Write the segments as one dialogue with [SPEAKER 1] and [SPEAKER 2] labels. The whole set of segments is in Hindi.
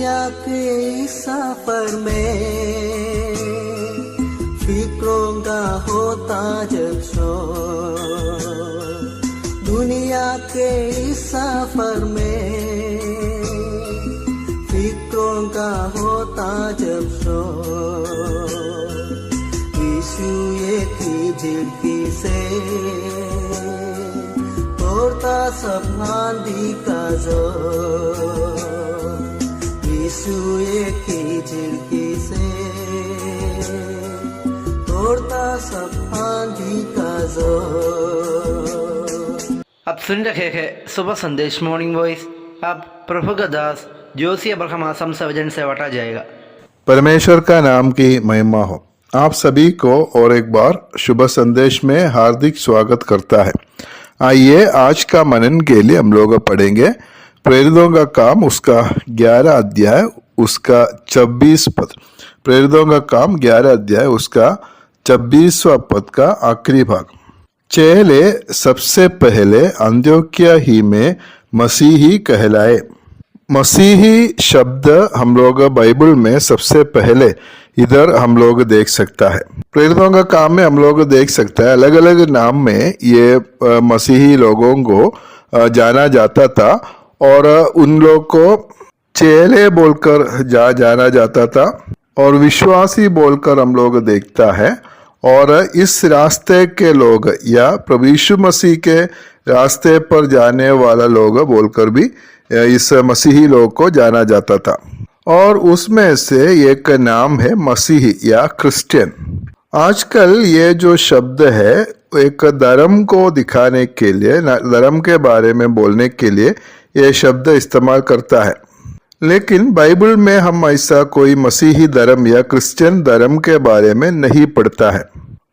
[SPEAKER 1] दुनिया के सफर में फिक्रों का होता जब शोर, दुनिया के सफर में फिक्रों का होता जब शोर, यीशु एक ही झिड़की से तोड़ता सब आंधी का जोर, यीशु एक ही झिड़की से तोड़ता सब आंधी का जोर।
[SPEAKER 2] आप सुन रहे हैं सुबह संदेश मॉर्निंग वॉइस। अब प्रभु का दास जोशी अब्राहम आसम सवजन से बांटा जाएगा।
[SPEAKER 3] परमेश्वर का नाम की महिमा हो। आप सभी को और एक बार शुभ संदेश में हार्दिक स्वागत करता है। आइए आज का मनन के लिए हम लोग पढ़ेंगे प्रेरितों का काम उसका 11 अध्याय उसका 26 पद। प्रेरितों का काम 11 अध्याय उसका 26वां पद का आखिरी भाग। चेले सबसे पहले अंत्योक्या ही में मसीही कहलाए। मसीही शब्द हम लोग बाइबल में सबसे पहले इधर हम लोग देख सकता है। प्रेरितों का काम में हम लोग देख सकता है अलग अलग नाम में ये मसीही लोगों को जाना जाता था और उन लोग को चेले बोलकर जाना जाता था और विश्वासी बोलकर हम लोग देखता है। और इस रास्ते के लोग या प्रभु यीशु मसीह के रास्ते पर जाने वाला लोग बोलकर भी इस मसीही लोग को जाना जाता था। और उसमें से एक नाम है मसीही या क्रिश्चियन। आजकल ये जो शब्द है एक धर्म को दिखाने के लिए, धर्म के बारे में बोलने के लिए ये शब्द इस्तेमाल करता है, लेकिन बाइबल में हम ऐसा कोई मसीही धर्म या क्रिश्चियन धर्म के बारे में नहीं पढ़ता है।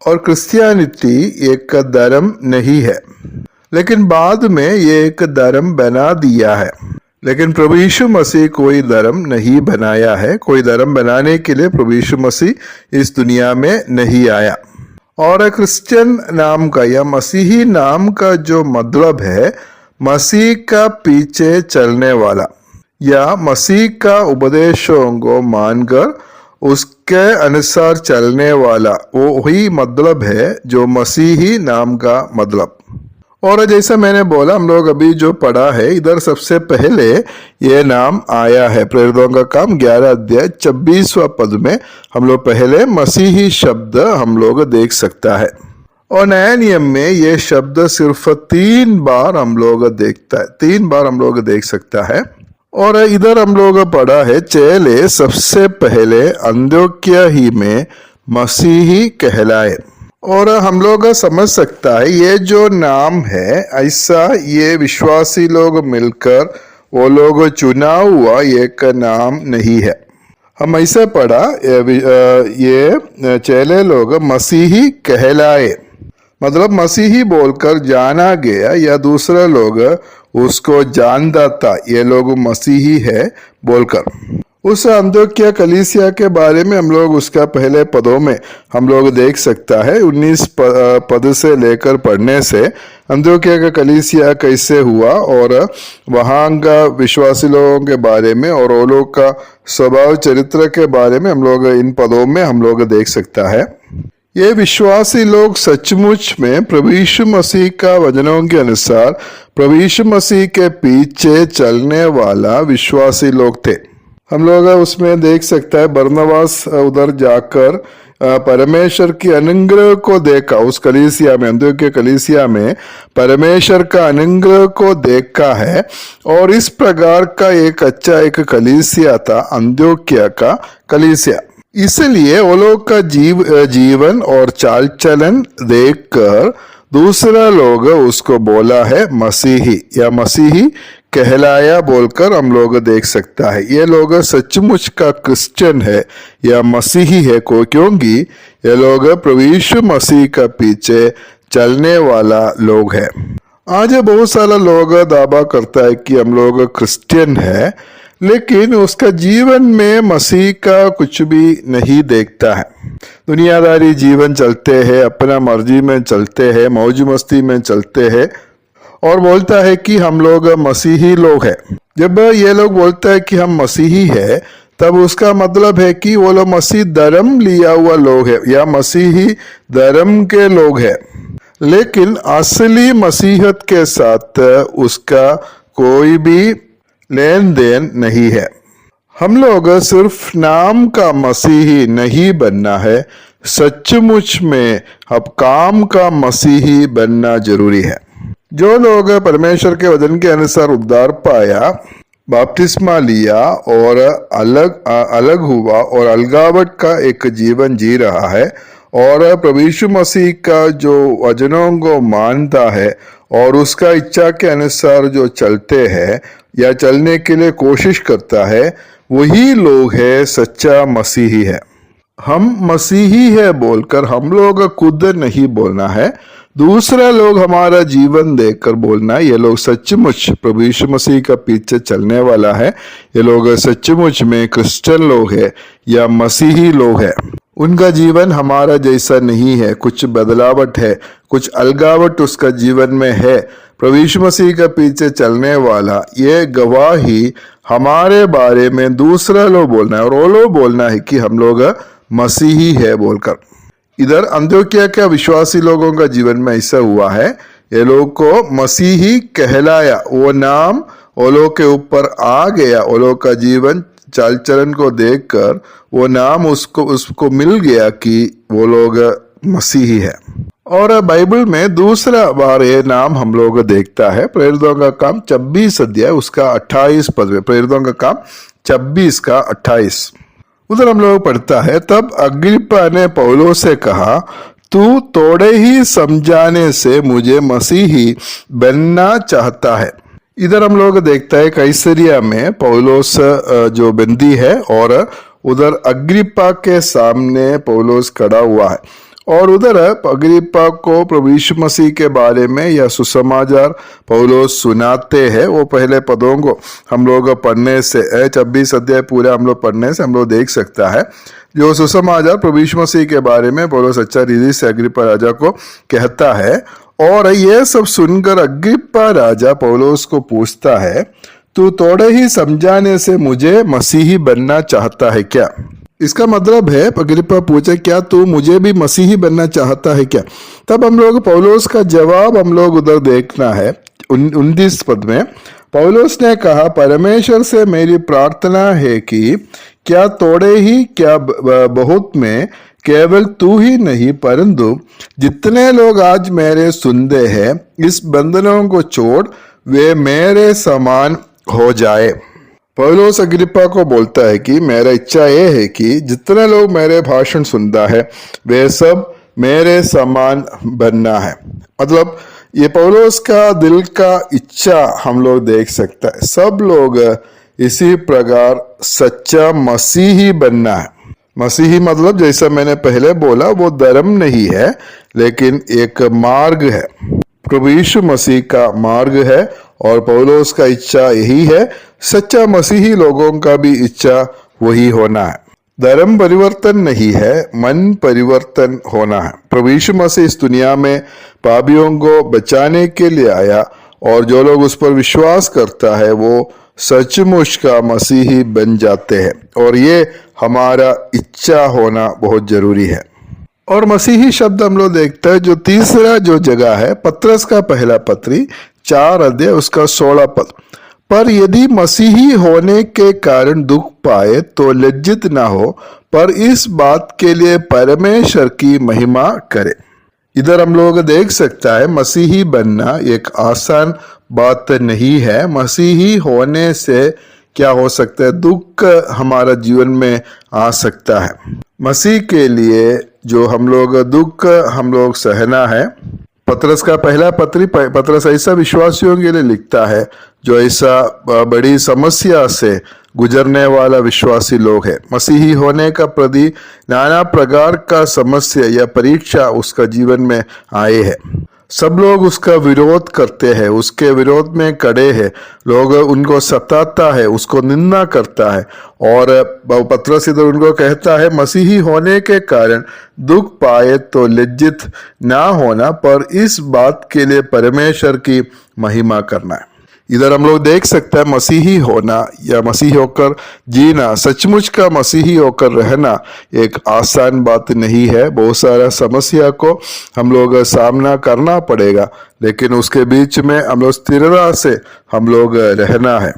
[SPEAKER 3] और क्रिश्चियनिटी एक धर्म नहीं है, लेकिन बाद में ये एक धर्म बना दिया है। लेकिन प्रभु यीशु मसीह कोई धर्म नहीं बनाया है। कोई धर्म बनाने के लिए प्रभु यीशु मसीह इस दुनिया में नहीं आया। और क्रिश्चियन नाम का या मसीही नाम का जो मतलब है मसीह का पीछे चलने वाला या मसीह का उपदेशों को मानकर उसके अनुसार चलने वाला, वो ही मतलब है जो मसीही नाम का मतलब। और जैसा मैंने बोला हम लोग अभी जो पढ़ा है इधर सबसे पहले ये नाम आया है। प्रेरितों का काम 11 अध्याय 26वां पद में हम लोग पहले मसीही शब्द हम लोग देख सकता है। और नया नियम में ये शब्द सिर्फ 3 बार हम लोग देखता है, 3 बार हम लोग देख सकता है। और इधर हम लोग पढ़ा है चेले सबसे पहले अंत्योक्या ही में मसीही कहलाए। और हम लोग समझ सकता है ये जो नाम है ऐसा ये विश्वासी लोग मिलकर वो लोग चुना हुआ एक नाम नहीं है। हम ऐसे पढ़ा ये चेले लोग मसीही कहलाए, मतलब मसीही बोलकर जाना गया या दूसरे लोग उसको जानता था ये लोग मसीही है बोलकर। उस अंत्योक्या कलीसिया के बारे में हम लोग उसका पहले पदों में हम लोग देख सकता है। 19 पद से लेकर पढ़ने से अंत्योक्या का कलीसिया कैसे हुआ और वहाँ का विश्वासी लोगों के बारे में और वो लोग का स्वभाव चरित्र के बारे में हम लोग इन पदों में हम लोग देख सकता है। ये विश्वासी लोग सचमुच में प्रभु यीशु मसीह का वचनों के अनुसार प्रभु यीशु मसीह के पीछे चलने वाला विश्वासी लोग थे। हम लोग उसमें देख सकता है बरनबास उधर जाकर परमेश्वर की अनुग्रह को देखा। उस कलीसिया में, अंत्योक्या कलीसिया में परमेश्वर का अनुग्रह को देखा है और इस प्रकार का एक अच्छा एक कलीसिया था अंत्योक्या का कलीसिया। इसलिए वो लोग का जीवन और चाल चलन देखकर दूसरा लोग उसको बोला है मसीही या मसीही कहलाया बोलकर हम लोग देख सकता है। ये लोग सचमुच का क्रिश्चियन है या मसीही है क्योंकि ये लोग प्रभु यीशु मसीह का पीछे चलने वाला लोग है। आज बहुत सारा लोग दावा करता है कि हम लोग क्रिश्चियन है, लेकिन उसका जीवन में मसीह का कुछ भी नहीं देखता है। दुनियादारी जीवन चलते हैं, अपना मर्जी में चलते हैं, मौज मस्ती में चलते हैं और बोलता है कि हम लोग मसीही लोग हैं। जब ये लोग बोलते हैं कि हम मसीही है, तब उसका मतलब है कि वो लोग मसीह धर्म लिया हुआ लोग है या मसीही धर्म के लोग हैं, लेकिन असली मसीहत के साथ उसका कोई भी लेन देन नहीं है। हम लोग सिर्फ नाम का मसीही नहीं बनना है, सचमुच में अब काम का मसीही बनना जरूरी है। जो लोग परमेश्वर के वचन के अनुसार उद्धार पाया, बपतिस्मा लिया और अलग हुआ और अलगावट का एक जीवन जी रहा है और प्रभु यीशु मसीह का जो वचनों को मानता है और उसका इच्छा के अनुसार जो चलते हैं या चलने के लिए कोशिश करता है, वही लोग है सच्चा मसीही है। हम मसीही है बोलकर हम लोग खुद नहीं बोलना है, दूसरा लोग हमारा जीवन देखकर बोलना है ये लोग सचमुच प्रभु यीशु मसीह का पीछे चलने वाला है, ये लोग सचमुच में क्रिश्चियन लोग है या मसीही लोग है। उनका जीवन हमारा जैसा नहीं है, कुछ बदलावट है, कुछ अलगावट उसका जीवन में है। प्रभु यीशु मसीह का पीछे चलने वाला ये गवाही हमारे बारे में दूसरा लोग बोलना है और वो लोग बोलना है कि हम लोग मसीही है बोलकर। इधर अंत्योकिया के विश्वासी लोगों का जीवन में ऐसा हुआ है, ये लोग को मसीही कहलाया, वो नाम वो लोग के ऊपर आ गया, वो लोग का जीवन चाल चलन को देखकर वो नाम उसको मिल गया कि वो लोग मसीही है। और बाइबल में दूसरा बार ये नाम हम लोग देखता है प्रेरितों का काम 26 अध्याय उसका 28 पद में, प्रेरितों का काम 26 का 28। उधर हम लोग पढ़ता है, तब अग्रिप्पा ने पौलुस से कहा, तू थोड़े ही समझाने से मुझे मसीही बनना चाहता है। इधर हम लोग देखता है कैसरिया में पौलुस जो बंदी है और उधर अग्रिप्पा के सामने पौलुस खड़ा हुआ है और उधर अग्रिप्पा को प्रभु यीशु मसीह के बारे में या सुसमाचार पौलुस सुनाते हैं। वो पहले पदों को हम लोग पढ़ने से 26 अध्याय पूरा हम लोग पढ़ने से हम लोग देख सकता है जो सुसमाचार प्रभु यीशु मसीह के बारे में पौलुस अच्छा रीति से अग्रिप्पा राजा को कहता है। और ये सब सुनकर अग्रिप्पा राजा पौलुस को पूछता है, तू थोड़े ही समझाने से मुझे मसीही बनना चाहता है क्या? इसका मतलब है अग्रिप्पा पूछे, क्या तू मुझे भी मसीही बनना चाहता है क्या? तब हम लोग पौलुस का जवाब हम लोग उधर देखना है 19 पद में। पौलुस ने कहा, परमेश्वर से मेरी प्रार्थना है कि क्या थोड़े ही क्या बहुत में केवल तू ही नहीं परंतु जितने लोग आज मेरे सुनते हैं इस बंधनों को छोड़ वे मेरे समान हो जाए। पौलुस अग्रिप्पा को बोलता है कि मेरा इच्छा ये है कि जितने लोग मेरे भाषण सुनता है वे सब मेरे समान बनना है। मतलब ये पौलुस का दिल का इच्छा हम लोग देख सकता है, सब लोग इसी प्रकार सच्चा मसीही बनना है। मसीही मतलब जैसा मैंने पहले बोला वो धर्म नहीं है लेकिन एक मार्ग है, प्रभु यीशु मसीह का मार्ग है और पौलुस का इच्छा यही है, सच्चा मसीही लोगों का भी इच्छा वही होना है। धर्म परिवर्तन नहीं है, मन परिवर्तन होना है। प्रभु यीशु मसीह इस दुनिया में पापियों को बचाने के लिए आया और जो लोग उस पर विश्वास करता है वो सचमुच का मसीही बन जाते हैं और ये हमारा इच्छा होना बहुत जरूरी है। और मसीही शब्द हम लोग देखते हैं जो तीसरा जो जगह है पत्रस का पहला पत्री 4 अध्याय उसका 16 पद, पर यदि मसीही होने के कारण दुख पाए तो लज्जित ना हो, पर इस बात के लिए परमेश्वर की महिमा करे। इधर हम लोग देख सकता है मसीही बनना एक आसान बात नहीं है। मसीही होने से क्या हो सकता है, दुख हमारा जीवन में आ सकता है। मसीह के लिए जो हम लोग दुख हम लोग सहना है। पत्रस का पहला पत्री पत्रस ऐसा विश्वासियों के लिए लिखता है जो ऐसा बड़ी समस्या से गुजरने वाला विश्वासी लोग है। मसीही होने का प्रति नाना प्रकार का समस्या या परीक्षा उसका जीवन में आए है। सब लोग उसका विरोध करते हैं, उसके विरोध में खड़े हैं, लोग उनको सताता है, उसको निंदा करता है। और पतरस इधर उनको कहता है मसीही होने के कारण दुख पाए तो लज्जित ना होना, पर इस बात के लिए परमेश्वर की महिमा करना है। इधर हम लोग देख सकते हैं मसीही होना या मसीही होकर जीना, सचमुच का मसीही होकर रहना एक आसान बात नहीं है। बहुत सारा समस्या को हम लोग सामना करना पड़ेगा, लेकिन उसके बीच में हम लोग स्थिरता से हम लोग रहना है,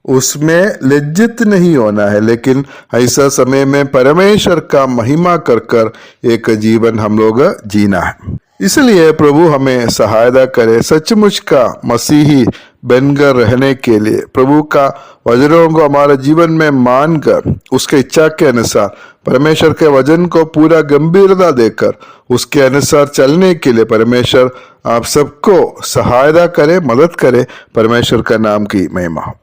[SPEAKER 3] उसमें लज्जित नहीं होना है, लेकिन ऐसा समय में परमेश्वर का महिमा कर कर एक जीवन हम लोग जीना है। इसलिए प्रभु हमें सहायता करे सचमुच का मसीही बनकर रहने के लिए, प्रभु का वचनों को हमारे जीवन में मानकर उसके इच्छा के अनुसार परमेश्वर के वचन को पूरा गंभीरता देकर उसके अनुसार चलने के लिए परमेश्वर आप सबको सहायता करे, मदद करे। परमेश्वर का नाम की महिमा हो।